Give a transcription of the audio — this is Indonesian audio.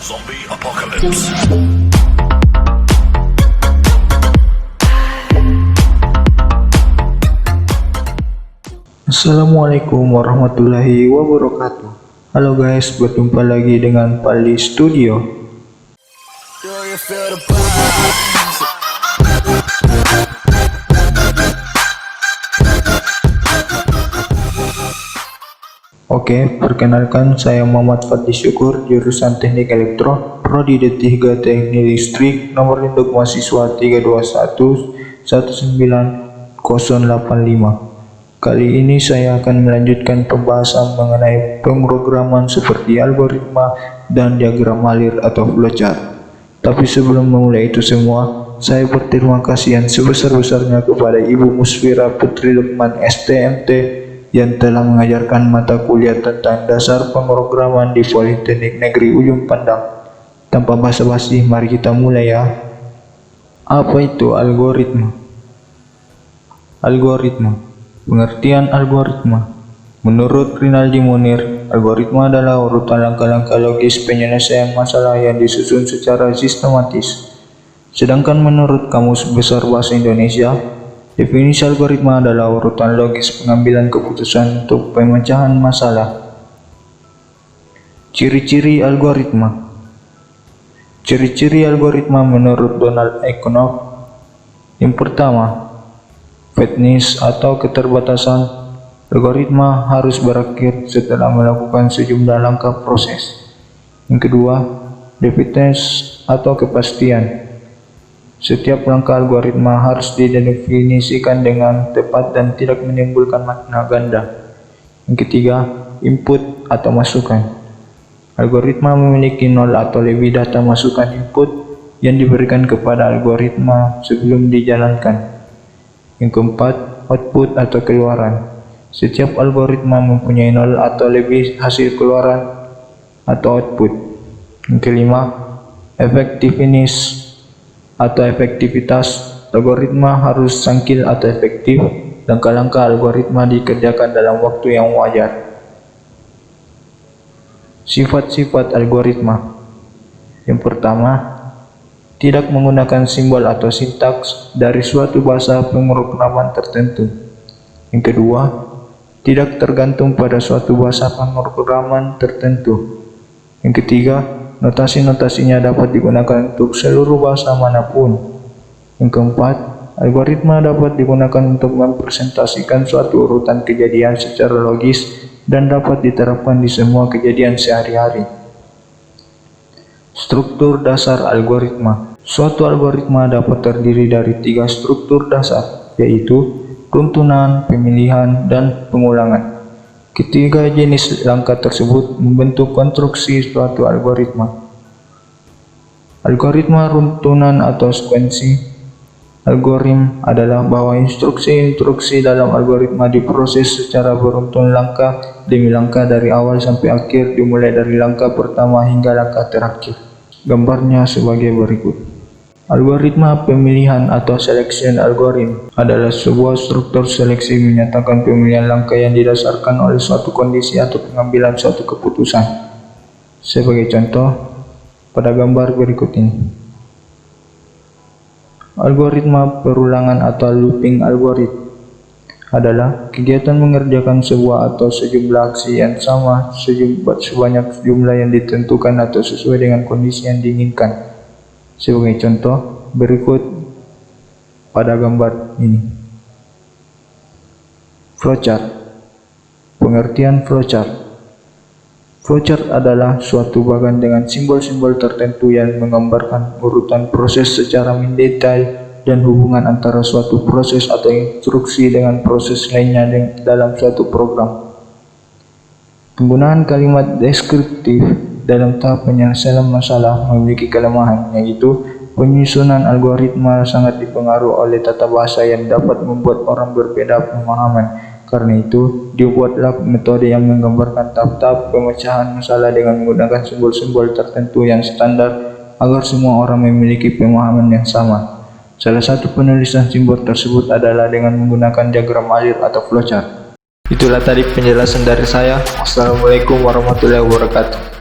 Zombie Apocalypse. Assalamualaikum warahmatullahi wabarakatuh. Halo guys, berjumpa lagi dengan Pali Studio. Oke, perkenalkan saya Muhammad Fadli Syukur, jurusan Teknik Elektro, Prodi D3 Teknik Listrik, nomor induk mahasiswa 321-19085. Kali ini saya akan melanjutkan pembahasan mengenai pemrograman seperti algoritma dan diagram alir atau flowchart. Tapi sebelum memulai itu semua, saya berterima kasih yang sebesar-besarnya kepada Ibu Musfira Putri Lukman STMT yang telah mengajarkan mata kuliah tentang dasar pemrograman di Politeknik Negeri Ujung Pandang. Tanpa basa-basi, mari kita mulai ya. Apa itu algoritma? Algoritma. Pengertian algoritma. Menurut Rinaldi Munir, algoritma adalah urutan langkah-langkah logis penyelesaian masalah yang disusun secara sistematis. Sedangkan menurut Kamus Besar Bahasa Indonesia, definisi algoritma adalah urutan logis pengambilan keputusan untuk pemecahan masalah. Ciri-ciri algoritma. Ciri-ciri algoritma menurut Donald Econoff. Yang pertama, fitness atau keterbatasan. Algoritma harus berakhir setelah melakukan sejumlah langkah proses. Yang kedua, definiteness atau kepastian. Setiap langkah algoritma harus didefinisikan dengan tepat dan tidak menimbulkan makna ganda. Yang ketiga, input atau masukan. Algoritma memiliki 0 atau lebih data masukan input yang diberikan kepada algoritma sebelum dijalankan. Yang keempat, output atau keluaran. Setiap algoritma mempunyai 0 atau lebih hasil keluaran atau output. Yang kelima, effectiveness atau efektivitas. Algoritma harus sangkil atau efektif. Langkah-langkah algoritma dikerjakan dalam waktu yang wajar. Sifat-sifat algoritma. Yang pertama, tidak menggunakan simbol atau sintaks dari suatu bahasa pemrograman tertentu. Yang kedua, tidak tergantung pada suatu bahasa pemrograman tertentu. Yang ketiga, notasi-notasinya dapat digunakan untuk seluruh bahasa manapun. Yang keempat, algoritma dapat digunakan untuk mempresentasikan suatu urutan kejadian secara logis dan dapat diterapkan di semua kejadian sehari-hari. Struktur dasar algoritma. Suatu algoritma dapat terdiri dari 3 struktur dasar, yaitu runtunan, pemilihan, dan pengulangan. Ketiga jenis langkah tersebut membentuk konstruksi suatu algoritma. Algoritma runtunan atau sekuensi. Algoritma adalah bahwa instruksi-instruksi dalam algoritma diproses secara beruntun langkah demi langkah dari awal sampai akhir, dimulai dari langkah pertama hingga langkah terakhir. Gambarnya sebagai berikut. Algoritma pemilihan atau selection algorithm adalah sebuah struktur seleksi menyatakan pemilihan langkah yang didasarkan oleh suatu kondisi atau pengambilan suatu keputusan. Sebagai contoh, pada gambar berikut ini. Algoritma perulangan atau looping algorithm adalah kegiatan mengerjakan sebuah atau sejumlah aksi yang sama sebanyak jumlah yang ditentukan atau sesuai dengan kondisi yang diinginkan. Sebagai contoh berikut pada gambar ini. Flowchart. Pengertian flowchart. Flowchart adalah suatu bagan dengan simbol-simbol tertentu yang menggambarkan urutan proses secara mendetail dan hubungan antara suatu proses atau instruksi dengan proses lainnya dalam suatu program. Penggunaan kalimat deskriptif dalam tahap penyelesaian masalah memiliki kelemahan, yaitu penyusunan algoritma sangat dipengaruhi oleh tata bahasa yang dapat membuat orang berbeda pemahaman. Karena itu, dibuatlah metode yang menggambarkan tahap-tahap pemecahan masalah dengan menggunakan simbol-simbol tertentu yang standar agar semua orang memiliki pemahaman yang sama. Salah satu penulisan simbol tersebut adalah dengan menggunakan diagram alir atau flowchart. Itulah tadi penjelasan dari saya. Wassalamualaikum warahmatullahi wabarakatuh.